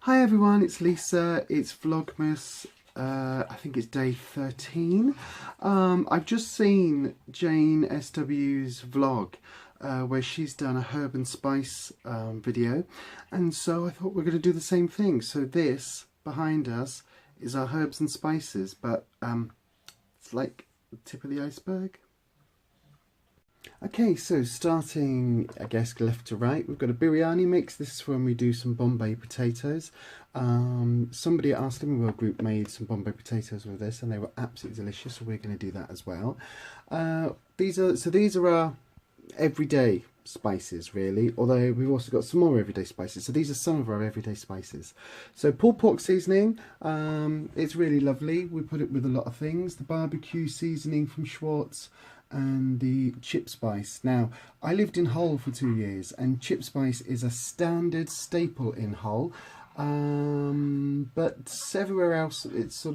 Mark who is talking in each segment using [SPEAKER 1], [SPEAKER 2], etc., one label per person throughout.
[SPEAKER 1] Hi everyone, it's Lisa, it's Vlogmas, I think it's day 13. I've just seen Jane SW's vlog where she's done a herb and spice video, and so I thought we're going to do the same thing. So this behind us is our herbs and spices, but it's like the tip of the iceberg. Okay, so starting, I guess, left to right, we've got a biryani mix. This is when we do some Bombay potatoes. Somebody at our Slimming World group made some Bombay potatoes with this, and they were absolutely delicious, so we're going to do that as well. These are our everyday spices, really, although we've also got some more everyday spices. So these are some of our everyday spices. So pulled pork seasoning, it's really lovely. We put it with a lot of things. The barbecue seasoning from Schwartz, and the chip spice. Now, I lived in Hull for 2 years, and chip spice is a standard staple in Hull, but everywhere else it's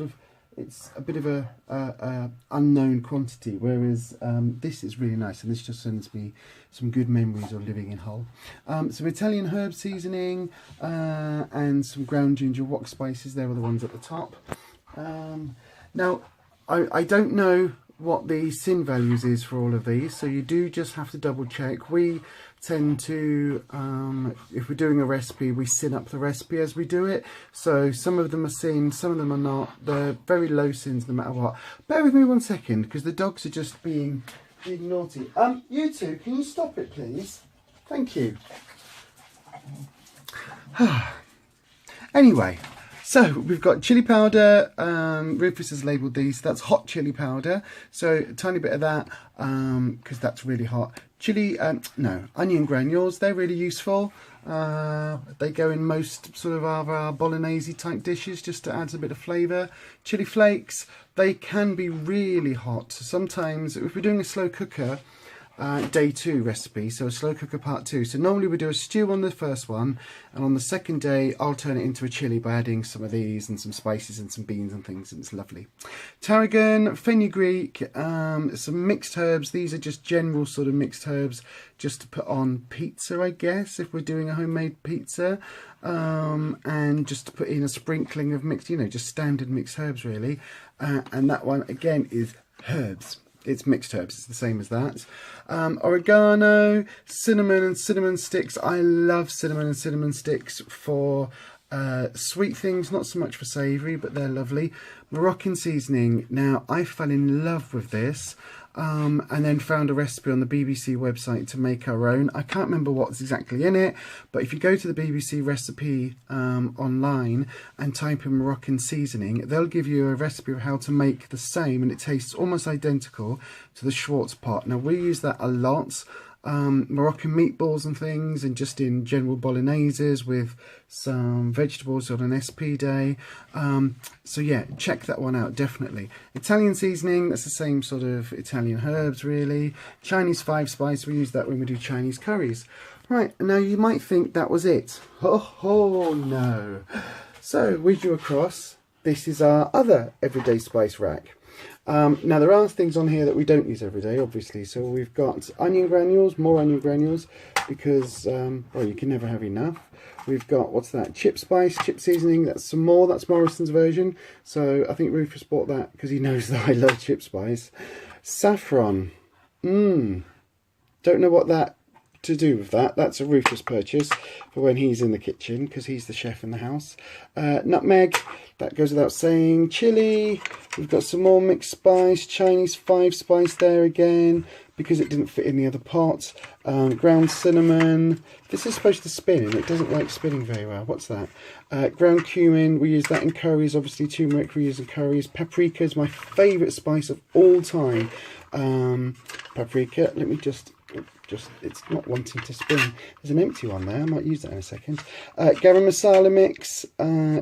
[SPEAKER 1] a bit of a unknown quantity, whereas this is really nice, and this just sends me some good memories of living in Hull. Some Italian herb seasoning and some ground ginger wok spices. They were the ones at the top. Now, I don't know what the sin values is for all of these, so you do just have to double check. We tend to, if we're doing a recipe, we sin up the recipe as we do it, so some of them are sin, some of them are not. They're very low sins no matter what. Bear with me 1 second, because the dogs are just being naughty. You two, can you stop it please? Thank you. Anyway, so we've got chili powder. Rufus has labelled these. That's hot chili powder. So a tiny bit of that because that's really hot. Chili, onion granules. They're really useful. They go in most sort of our bolognese type dishes just to add a bit of flavour. Chili flakes. They can be really hot. So sometimes if we're doing a slow cooker, day 2 recipe, so a slow cooker part 2. So normally we do a stew on the first one, and on the second day I'll turn it into a chili by adding some of these and some spices and some beans and things, and it's lovely. Tarragon, fenugreek, some mixed herbs. These are just general sort of mixed herbs just to put on pizza, I guess, if we're doing a homemade pizza, and just to put in a sprinkling of mixed, just standard mixed herbs really. And that one again is herbs. It's mixed herbs, it's the same as that. Oregano, cinnamon and cinnamon sticks. I love cinnamon and cinnamon sticks for sweet things, not so much for savoury, but they're lovely. Moroccan seasoning. Now, I fell in love with this and then found a recipe on the BBC website to make our own. I can't remember what's exactly in it, but if you go to the BBC recipe online and type in Moroccan seasoning, they'll give you a recipe of how to make the same, and it tastes almost identical to the Schwartz pot. Now, we use that a lot. Moroccan meatballs and things, and just in general bologneses with some vegetables on an SP day. So yeah, check that one out, definitely. Italian seasoning, that's the same sort of Italian herbs really. Chinese 5 spice, we use that when we do Chinese curries. Right, now you might think that was it. Oh no. So we drew across, this is our other everyday spice rack. Now there are things on here that we don't use every day, obviously. So we've got onion granules, more onion granules, because well, you can never have enough. We've got, what's that, chip spice, chip seasoning. That's some more, that's Morrison's version. So I think Rufus bought that because he knows that I love chip spice. Saffron, don't know what that to do with that. That's a Rufus purchase for when he's in the kitchen, because he's the chef in the house. Nutmeg, that goes without saying. Chili, we've got some more mixed spice. Chinese 5 spice there again, because it didn't fit in the other pot. Ground cinnamon. This is supposed to spin, and it doesn't like spinning very well. What's that? Ground cumin, we use that in curries. Obviously turmeric we use in curries. Paprika is my favourite spice of all time. Paprika, let me just it's not wanting to spin. There's an empty one there, I might use that in a second. Garam masala mix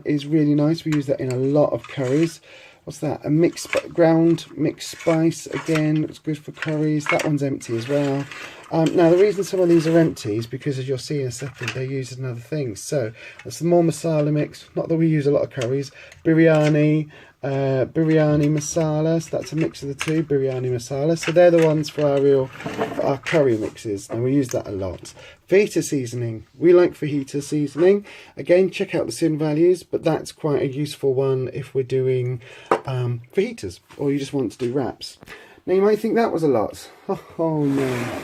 [SPEAKER 1] is really nice. We use that in a lot of curries. What's that? A ground mixed spice, again, it's good for curries. That one's empty as well. Now, the reason some of these are empty is because, as you'll see in a second, they're used in other things. So, that's the more masala mix. Not that we use a lot of curries. Biryani masala. So that's a mix of the two, biryani masala. So they're the ones for our curry mixes, and we use that a lot. Fajita seasoning. We like fajita seasoning. Again, check out the sin values, but that's quite a useful one if we're doing fajitas, or you just want to do wraps. Now, you might think that was a lot. Oh no.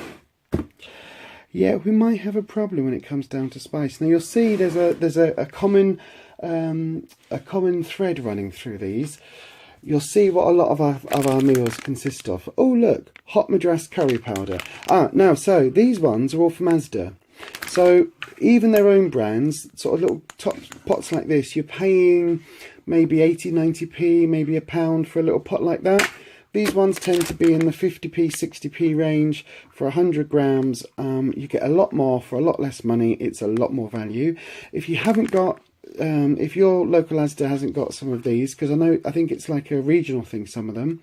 [SPEAKER 1] Yeah, we might have a problem when it comes down to spice. Now, you'll see there's a common thread running through these. You'll see what a lot of our meals consist of. Oh, look, hot Madras curry powder. Now, so these ones are all from Asda. So even their own brands, sort of little top pots like this, you're paying maybe 80, 90p, maybe £1 for a little pot like that. These ones tend to be in the 50p, 60p range for 100 grams. You get a lot more for a lot less money. It's a lot more value. If you haven't got, if your local Asda hasn't got some of these, because I think it's like a regional thing, some of them,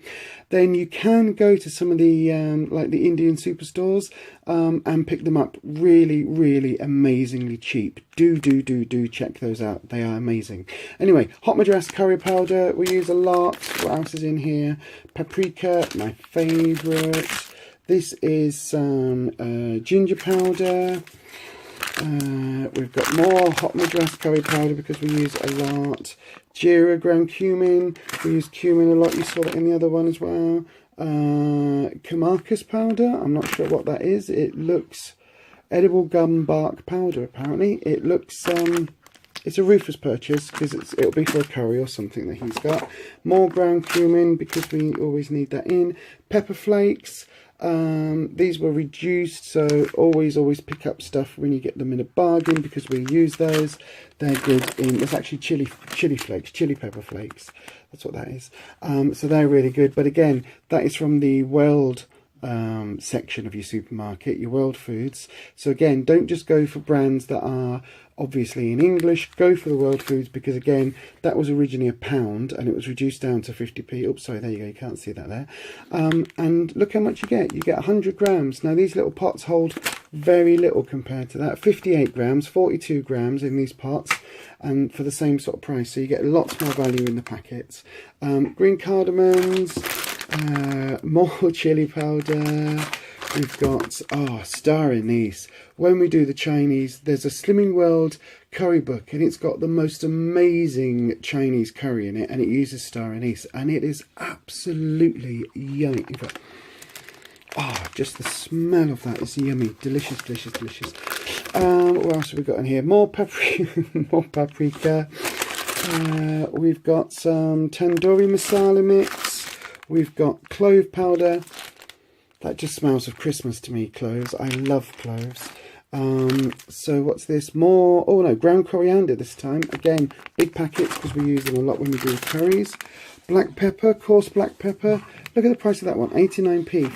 [SPEAKER 1] then you can go to some of the like the Indian superstores and pick them up really, really amazingly cheap. Do check those out. They are amazing. Anyway, hot Madras curry powder we use a lot. What else is in here? Paprika, my favourite. This is some ginger powder. We've got more hot Madras curry powder because we use a lot. Jeera ground cumin. We use cumin a lot. You saw that in the other one as well. Kamarcus powder. I'm not sure what that is. It looks edible gum bark powder. Apparently, it looks. It's a Rufus purchase because it'll be for a curry or something that he's got. More ground cumin because we always need that in. Pepper flakes. These were reduced, so always pick up stuff when you get them in a bargain because we use those. They're good in, there's actually chili flakes, chili pepper flakes, that's what that is. So they're really good, but again, that is from the World section of your supermarket, your World Foods. So again, don't just go for brands that are obviously in English. Go for the World Foods because again, that was originally £1 and it was reduced down to 50p. Oops, sorry, there you go, you can't see that there. And look how much you get. You get 100 grams. Now these little pots hold very little compared to that. 58 grams, 42 grams in these pots, and for the same sort of price, so you get lots more value in the packets. Green cardamoms, more chili powder. We've got, star anise. When we do the Chinese, there's a Slimming World curry book, and it's got the most amazing Chinese curry in it, and it uses star anise, and it is absolutely yummy. In fact, just the smell of that is yummy. Delicious, delicious, delicious. What else have we got in here? More paprika. We've got some tandoori masala mix. We've got clove powder. That just smells of Christmas to me, cloves. I love cloves. So what's this? More, ground coriander this time. Again, big packets because we use them a lot when we do curries. Black pepper, coarse black pepper. Look at the price of that one, 89p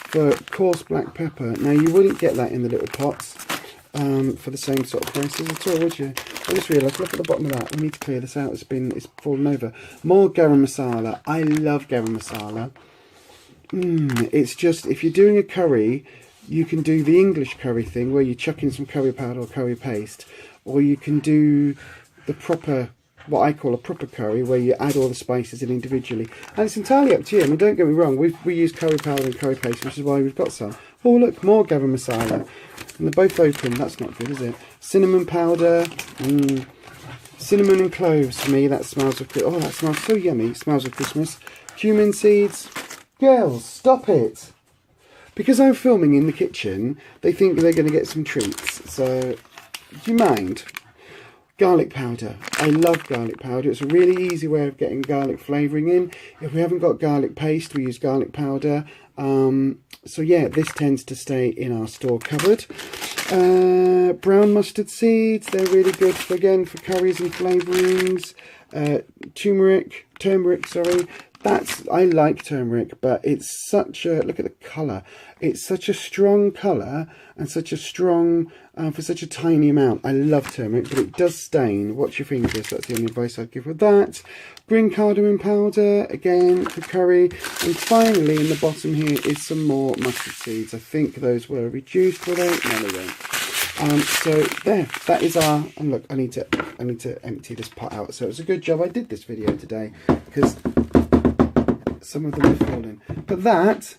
[SPEAKER 1] for coarse black pepper. Now, you wouldn't get that in the little pots for the same sort of prices at all, would you? I just realised, look at the bottom of that. We need to clear this out. It's fallen over. More garam masala. I love garam masala. It's just, if you're doing a curry, you can do the English curry thing where you chuck in some curry powder or curry paste, or you can do the proper, what I call a proper curry, where you add all the spices in individually. And it's entirely up to you. I mean, don't get me wrong, we use curry powder and curry paste, which is why we've got some. Oh, look, more garam masala. And they're both open. That's not good, is it? Cinnamon powder. Cinnamon and cloves for me. That smells of, that smells so yummy. It smells of Christmas. Cumin seeds. Girls, stop it. Because I'm filming in the kitchen, they think they're going to get some treats. So, do you mind? Garlic powder. I love garlic powder. It's a really easy way of getting garlic flavouring in. If we haven't got garlic paste, we use garlic powder. So yeah, this tends to stay in our store cupboard. Brown mustard seeds. They're really good, for curries and flavourings. Turmeric, I like turmeric, but it's such a, look at the colour. It's such a strong colour and such a strong, for such a tiny amount. I love turmeric, but it does stain. Watch your fingers, that's the only advice I'd give with that. Green cardamom powder, again, for curry. And finally, in the bottom here is some more mustard seeds. I think those were reduced, were they? No, they weren't. So there, that is our, and look, I need to empty this pot out. So it's a good job I did this video today, because some of them are falling. But that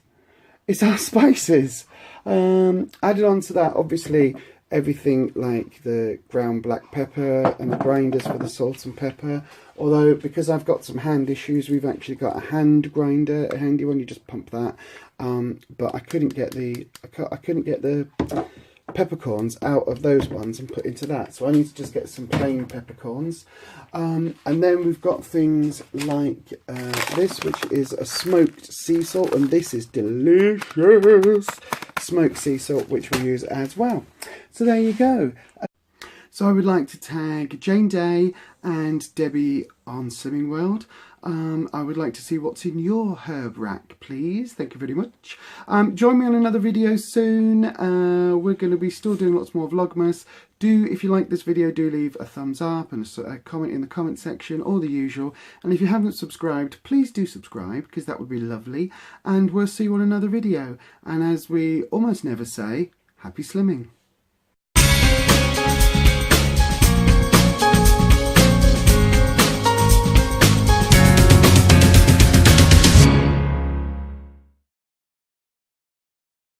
[SPEAKER 1] is our spices. Added on to that, obviously, everything like the ground black pepper and the grinders for the salt and pepper. Although, because I've got some hand issues, we've actually got a hand grinder, a handy one. You just pump that. But I couldn't get the peppercorns out of those ones and put into that, so I need to just get some plain peppercorns. And then we've got things like this, which is a smoked sea salt, and this is delicious smoked sea salt, which we use as well. So there you go. So I would like to tag Jane Day and Debbie on Slimming World. I would like to see what's in your herb rack, please. Thank you very much. Join me on another video soon. We're going to be still doing lots more Vlogmas. If you like this video, do leave a thumbs up and a comment in the comment section, all the usual. And if you haven't subscribed, please do subscribe, because that would be lovely. And we'll see you on another video. And as we almost never say, happy slimming.